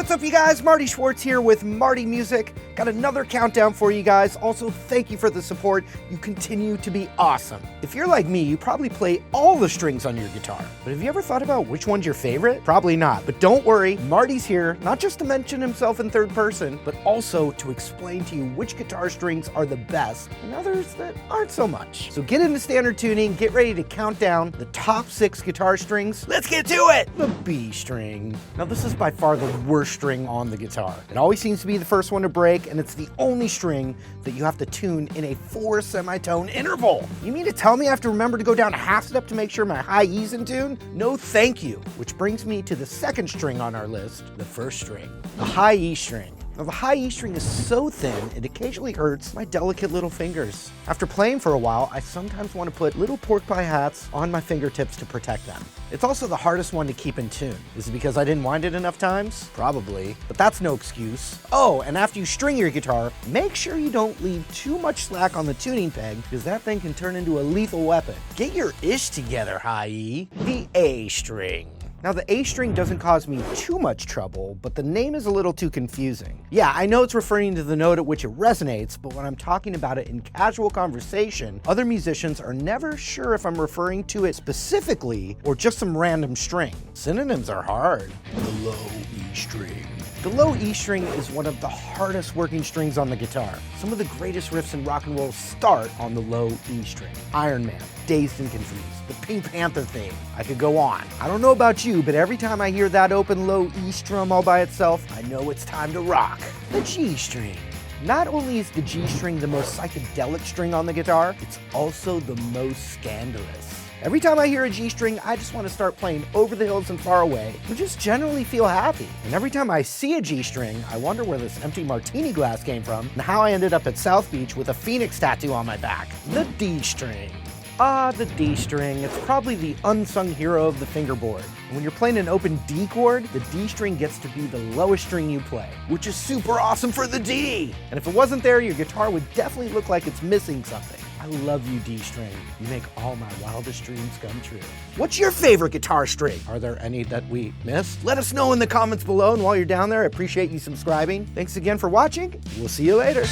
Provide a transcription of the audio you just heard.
what's up you guys? Marty Schwartz here with Marty Music. Got another countdown for you guys. Also, thank you for the support. You continue to be awesome. If you're like me, you probably play all the strings on your guitar. But have you ever thought about which one's your favorite? Probably not. But don't worry, Marty's here, not just to mention himself in third person, but also to explain to you which guitar strings are the best and others that aren't so much. So get into standard tuning, get ready to count down the top 6 guitar strings. Let's get to it! The B string. Now this is by far the worst string on the guitar. It always seems to be the first one to break, and it's the only string that you have to tune in a 4 semitone interval. You mean to tell me I have to remember to go down a half step to make sure my high E's in tune? No thank you. Which brings me to the second string on our list, the first string, the high E string. Now the high E string is so thin, it occasionally hurts my delicate little fingers. After playing for a while, I sometimes want to put little pork pie hats on my fingertips to protect them. It's also the hardest one to keep in tune. Is it because I didn't wind it enough times? Probably, but that's no excuse. Oh, and after you string your guitar, make sure you don't leave too much slack on the tuning peg, because that thing can turn into a lethal weapon. Get your ish together, high E. The A string. Now the A string doesn't cause me too much trouble, but the name is a little too confusing. Yeah, I know it's referring to the note at which it resonates, but when I'm talking about it in casual conversation, other musicians are never sure if I'm referring to it specifically or just some random string. Synonyms are hard. The low E string. The low E string is one of the hardest working strings on the guitar. Some of the greatest riffs in rock and roll start on the low E string. Iron Man, Dazed and Confused, the Pink Panther theme. I could go on. I don't know about you, but every time I hear that open low E strum all by itself, I know it's time to rock. The G string. Not only is the G string the most psychedelic string on the guitar, it's also the most scandalous. Every time I hear a G string, I just want to start playing Over the Hills and Far Away, and just generally feel happy. And every time I see a G string, I wonder where this empty martini glass came from, and how I ended up at South Beach with a phoenix tattoo on my back. The D string. Ah, the D string. It's probably the unsung hero of the fingerboard. And when you're playing an open D chord, the D string gets to be the lowest string you play, which is super awesome for the D. And if it wasn't there, your guitar would definitely look like it's missing something. I love you, D string. You make all my wildest dreams come true. What's your favorite guitar string? Are there any that we missed? Let us know in the comments below, and while you're down there, I appreciate you subscribing. Thanks again for watching. We'll see you later.